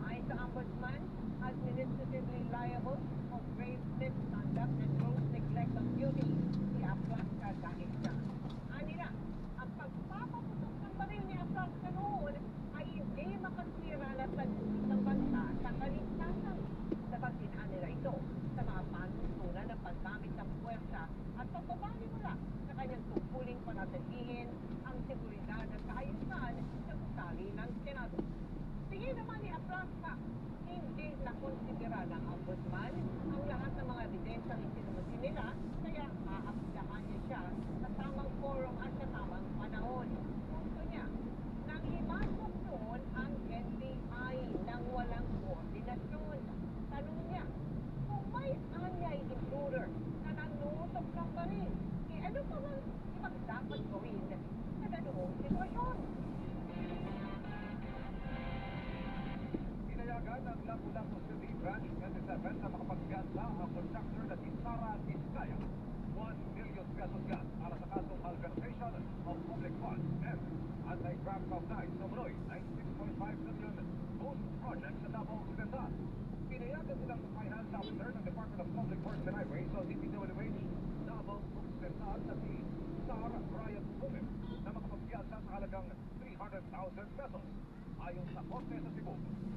Ayon sa ombudsman, administratively liable of grave misconduct and gross neglect of duty si Atlanta dahil sa anila. Ang pagpapaputok ng baril ni Atlanta noon ay hindi makasira na tansik ng bansa sa kaligtasan. Nabansin nila ito sa mga panuntunan ng paggamit ng puwersa at pagbabali mula sa kanyang tungkuling panatilihin ang seguridad at kaayusan sa gusali ng Senado. Tingin naman ni Atlanta, hindi nakonsidera ng ombudsman ang lahat ng mga ebidensyang isinusin nila kaya maapdahan niya siya sa tamang forum at sa tamang panahon. Punto niya, nang himasok noon ang NBI nang walang koordinasyon. Tanong niya, kung may anyay intruder na nanutok ng baril, ano pa bang ibang dapat gawin sa ganoong sitwasyon? Pinayagan ng Lapu-Lapu City Branch 27 na makapaggansa ang contractor na si Sara Iskaya. 1 million pesos gas para sa kasong malversation of public funds and anti-graft of night sa Manoy 96.5 million ghost project sa Davao Occidental. Pinayagan silang finance officer ng Department of Public Works and Highways o DPWH Davao Occidental na si Sarah Brian Gomez na makapaggansa sa halagang 300,000 pesos. Ayon sa Korte sa Cebu,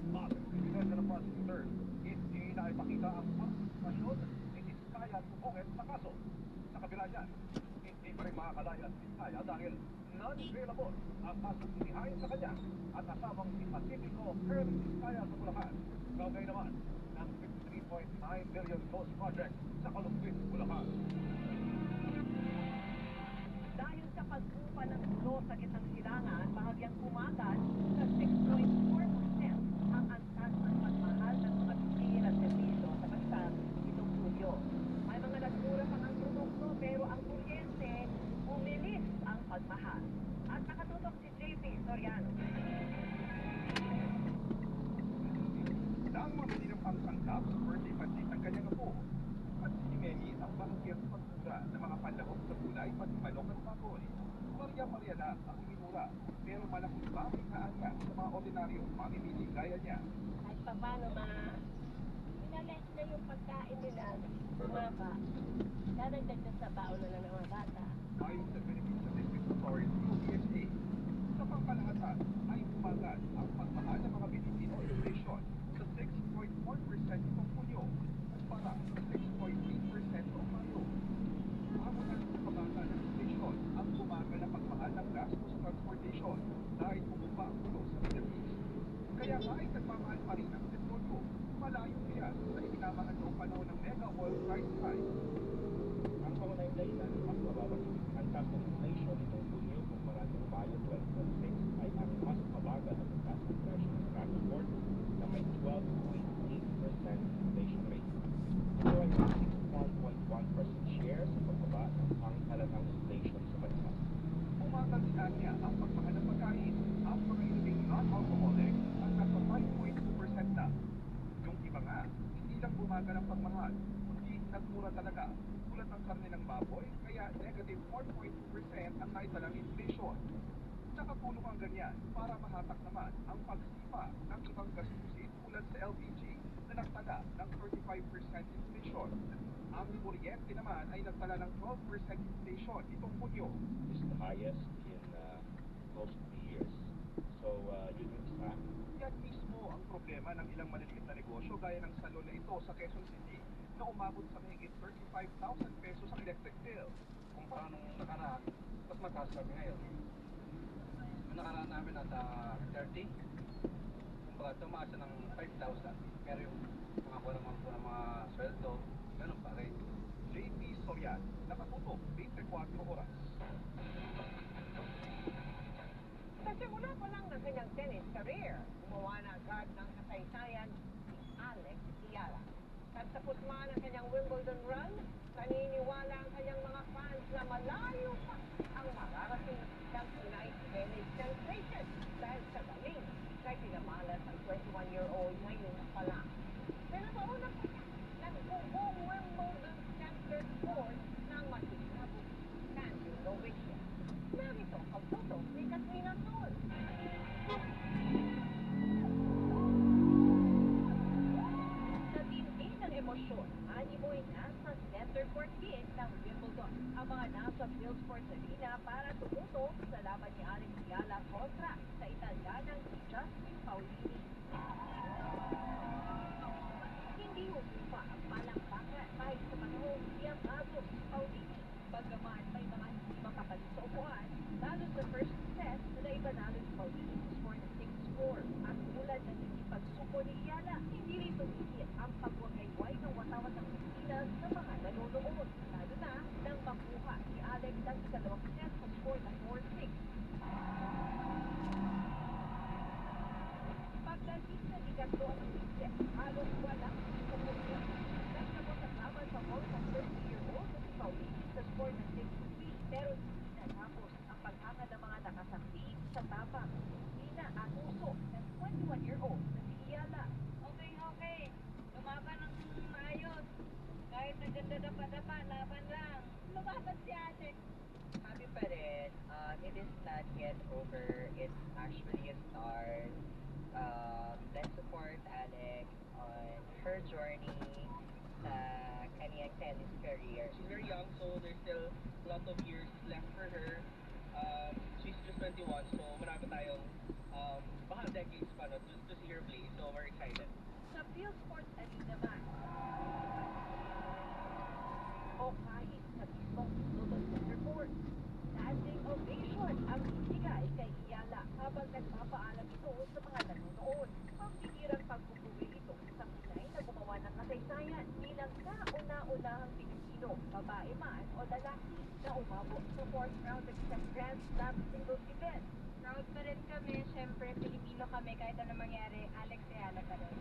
base sa ebidensya ng prosecutor, hindi na ipakita ang partisipasyon ni Iskaya Tubonget sa kaso. Sa kabila niyan, hindi pa rin makakalaya si Iskaya dahil non-bailable ang kasong inihain sa kanya at kasabang si Pacifico Kern Iskaya sa Bulacan. Kaugnay naman ng 53.9 billion ghost project sa Kalumpit, Bulacan. Dahil sa pagkupa ng gulo sa gitnang silangan, bahagyang pumatas bahagyang pagmura ng mga panlahok sa gulay pati manok at baboy. Maria lang ang minura, pero malaking bagay na anya sa mga ordinaryong mamimili gaya niya. Kahit pa paano inalis na yung pagkain nila, bumaba. Dadagdag na sa baon na lang ng mga bata. Ayon sa Philippine Statistics Authority o PSA, sa pangkalahatan ay umagat ang pagmahal ng mga bilihin o inflation sa 6.4% itong Hunyo at para sa 6.8% noong Mayo. Habang ang pagbabaga ng inflation ang bumagal na pagmahal ng gastos transportation dahil bumaba ang gulo sa Middle East. Kaya nga ay nagmamahal pa rin ang petrolyo, malayo yan sa itinamahan noong panahon ng mega oil price hike. Ang pangunahing dahilan ng mas mababang ang taas ng inflation itong Hunyo kumpara ng Mayo 2026 ay ang mas mabagal na pagtaas ng presyo ng transport na may 12.8% inflation rate. Ito ay 61.1% share sa pagbaba ng panghalatang inflation sa bansa. Umagal din niya ang pagmahal ng pagkain, ang mga inuming non-alcoholic ang nasa 5.2% na. Yung iba nga, hindi lang bumagal ang pagmahal, kundi nagmura talaga. Tulad ng karne ng baboy, kaya negative 4.2% ang naitalang inflation. Nakatulong ang ganyan para mahatak naman ang pagsipa ng ibang gastusin tulad sa LPG na nagtala ng 35% inflation. Ang kuryente naman ay nagtala ng 12% inflation itong Hunyo. Is the highest in close to 3 years. So, yun yung isa. Yan mismo ang problema ng ilang maliliit na negosyo gaya ng salon na ito sa Quezon City na umabot sa mahigit 35,000 pesos ang electric bill. Kumpara nung nakaraan, mas mataas kami ngayon. Yung nakaraan namin nasa 30, kumbaga tumaas siya ng 5,000. Pero yung mga kulang po ng mga sweldo, ganun pa rin. JP Sorian, nakatutok 24 oras. Sa simula pa lang ng kanyang tennis career, gumawa na agad ng kasaysayan si Alex Ayala. Katapos man ang kanyang Wimbledon run, naniniwala ang kanyang mga fans na malayo pa ang mararating ng Pinay tennis sensation dahil sa galing kay pinamalas ang 21-year-old ngayon pa lang. Pero nauna pa siya, nagbubuong Wimbledon Center Court ng masinabot Andrew Novicia. Narito ang photo ni Katrina Sol. Sa tindi ng emosyon, animoy nasa center court game ng Wimbledon. Ang mga nasa Phil Sports Arena para tumuto sa laban ni Alex Ayala kontra sa Italianang si Justin Paolini. Hindi humupa ang palakpakan kahit sa panahon siyamado si Paolini. Bagaman may mga hindi makapalit sa upuan, lalo sa first set na ipanalo si Paolini sa score na 6-4. At tulad ng hindi pagsuko ni Ayala, hindi rin tumigil ang pagwagayway ng watawat ng Pilipinas sa mga nanonood. Lalo na nang makuha si Alex ang ikalawang set sa score na 4-6. Pagdating sa ikatlo at set, halos walang pumulong. Nagkabot ang laban sa ball sa 30-year-old na si Paolini sa score na 6-3, pero hindi natapos ang paghanga ng mga nakasaksi sa tapang disiplina at uso ng 21-year-old na si Ayala. Okay. Lumaban ng maayos. Kahit nagdadapa-dapa, laban lang. Lumaban si Alex. Happy pa rin. It is not yet over. It's actually a start. Let's support Alex on her journey sa kanyang tennis career. She's very young, so there's still a lot of years left for her. She's just 21, so marami tayong baka decades pa no, to see her play. So we're excited. Sa Phil Sports Arena naman, o kahit sa mismong Wimbledon Center Court, standing ovation ang ibigay kay Ayala habang nagpapaalam ito sa mga nanonood. Ang bigirang pagpupuri ito sa Pinay na gumawa ng kasaysayan bilang kauna-unahang Pilipino, babae man o lalaki, na umabot sa 4th round ng isang Grand Slam singles event. Proud pa rin kami. Siyempre, Pilipino kami. Kahit ano mangyari, Alex Ayala pa rin.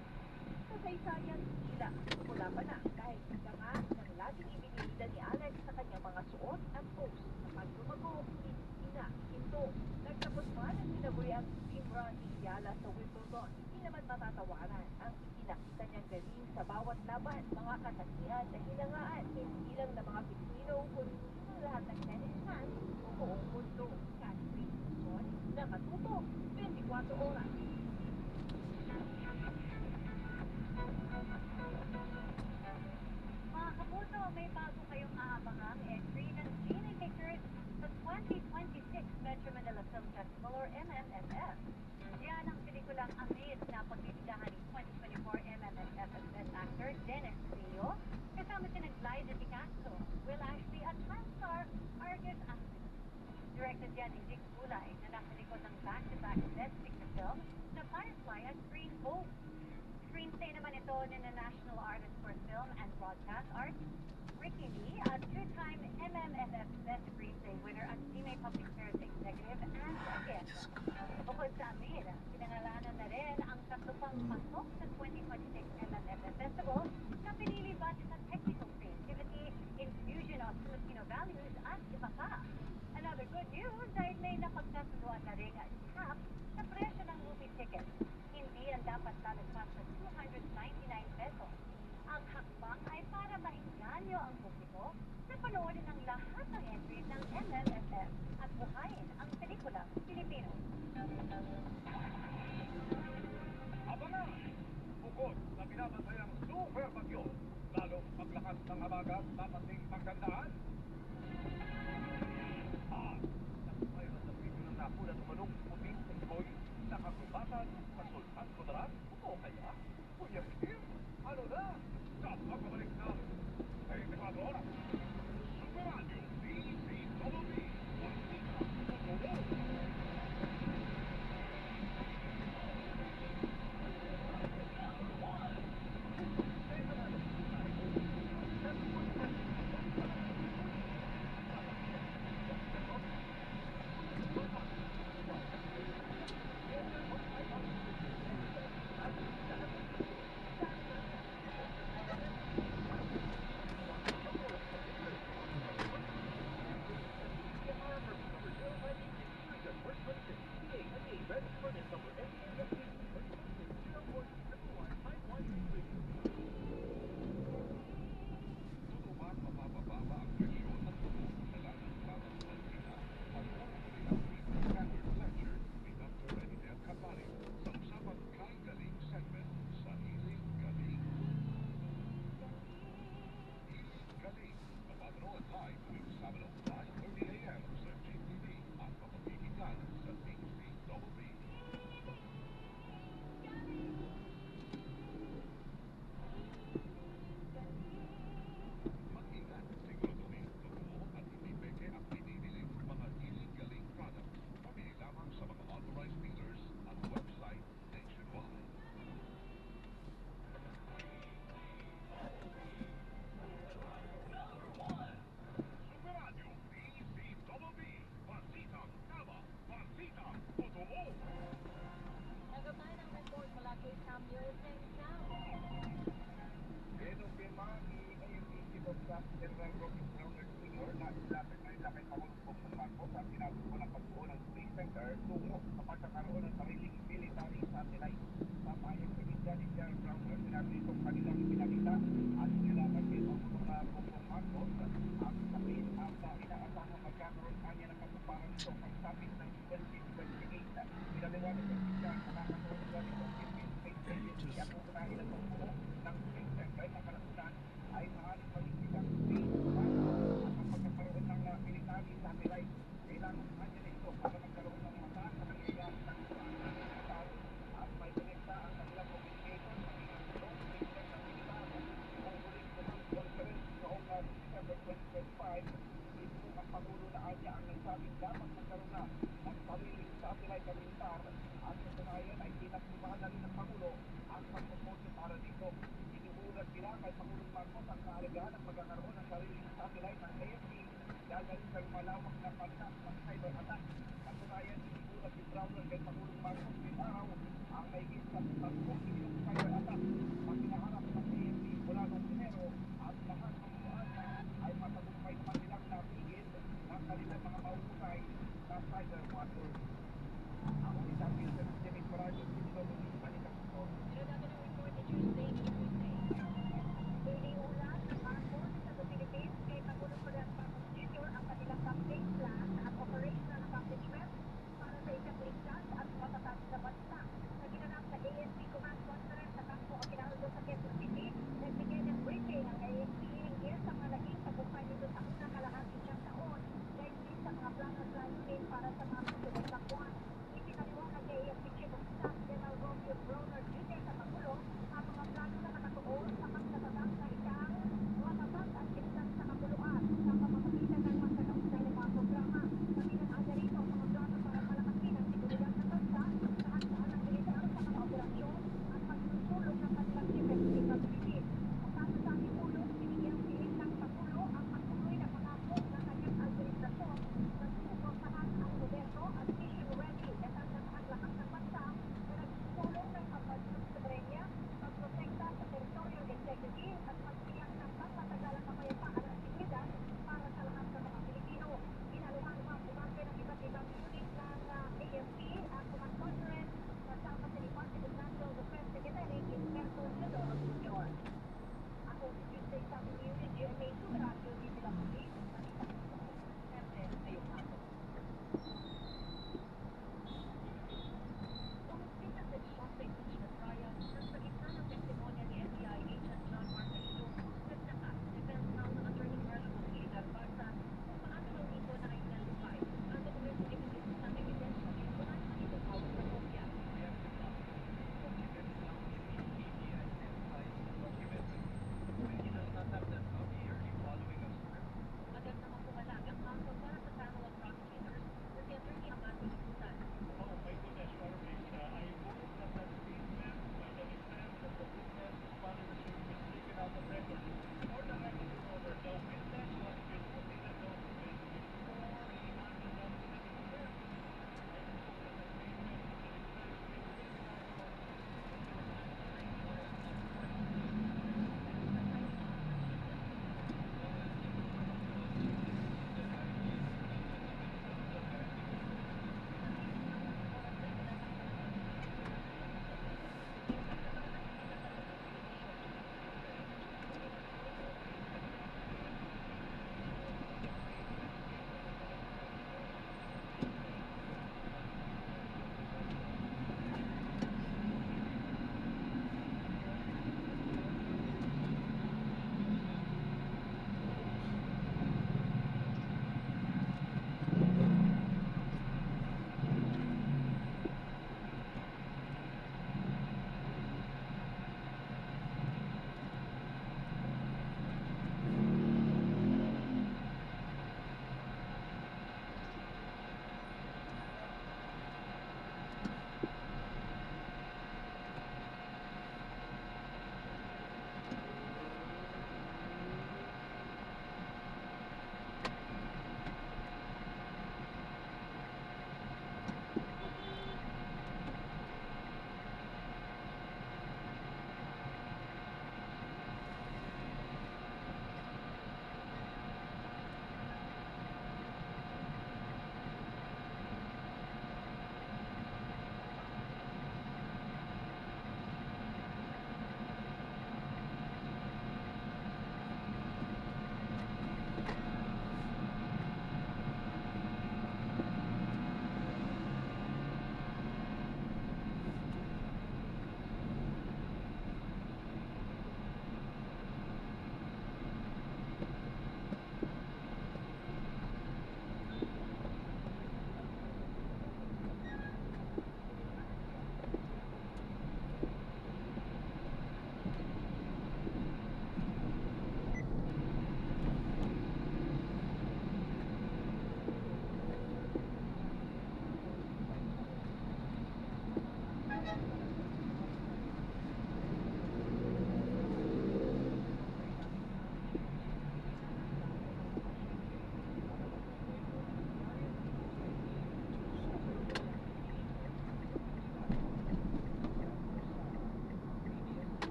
Kasaysayan tila mula pa na kahit ika nga ng laging ibinilida ni Alex sa kanyang mga suot at post na paglumago, hindi na hinto. Nagtapos man ang sinabuhi ang team run ni Ayala sa Wimbledon, hindi naman matatawaran ang ipinakita niyang galing sa bawat bawat laban, mga kasakihan na hinangaan, hindi lang ng mga Pilipino, kundi ng lahat ng tennis fans sa buong mundo. Catherine Son, nakatutok, 24 oras. Mga kapuso, may bago kayong aabangang entry ng Genie Pictures sa 2026 Metro Manila Film Festival or MMFF. Yan ang pelikulang Amid na pagbibidahan ni 2024 MMFF as Best Actor Dennis Rio, kasama si Glyza De Castro, Will Ashley at Star Argus Ashley. Directed yan ni Dick Kulay na nasa likod ng back-to-back Best Picture film na Firefly at Green Book. Screenplay naman ito ni na National Artist for Film and Broadcast Arts, Ricky Lee, at two-time MMFF Best Screenplay winner at GMA Public Affairs Executive and Guest. Bukod sa amin, pinangalanan na rin ang tatlo pang pasok sa 2026 MMFF Festival na pinili batch sa technical creativity, infusion of Filipino values at iba pa. Another good news dahil may napagkasunduan na rin cap sa presyo ng movie ticket. Hindi yan dapat lalagpas sa 299 pesos. Ang hakbang ay para maingganyo ang publiko na panoorin ang lahat ng entries ng MMFF at buhayin ang pelikula Pilipino. Abangan! Bukod sa binabantayang super bagyo, lalong paglakas ng habagat dapat ding pagkandaan. Mayroon sa video ng napula ng manong puting unggoy sa kagubatan sa Sultan Kudarat o kaya Kuya Kim. Ano na? Sa pagbabalik ng 24 oras. Super Radio DCWB.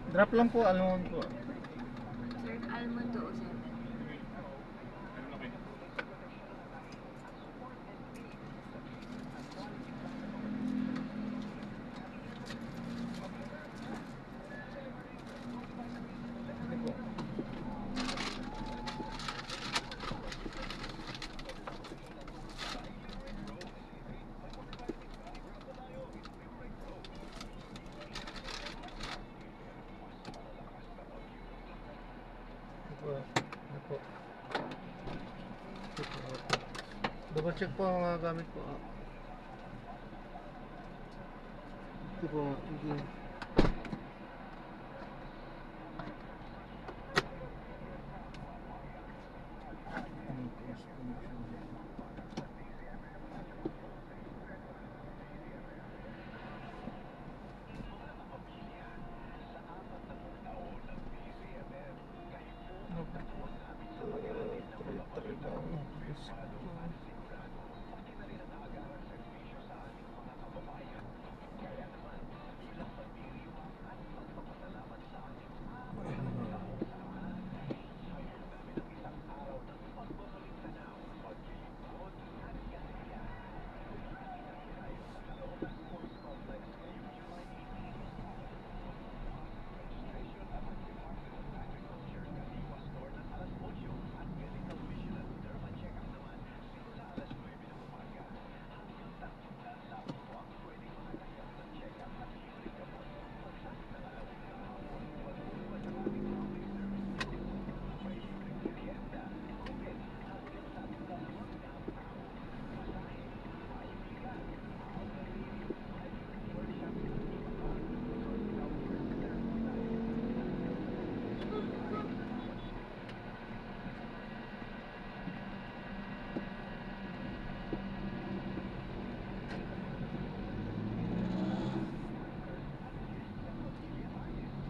Drop lang po, almond po. Sir, almond o sir. Double check po ang mga gamit po. Ito po, hindi.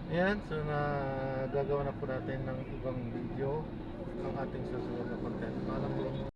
Ayan, so gagawa na po natin ng ibang video ang ating susunod na content. Paalam po.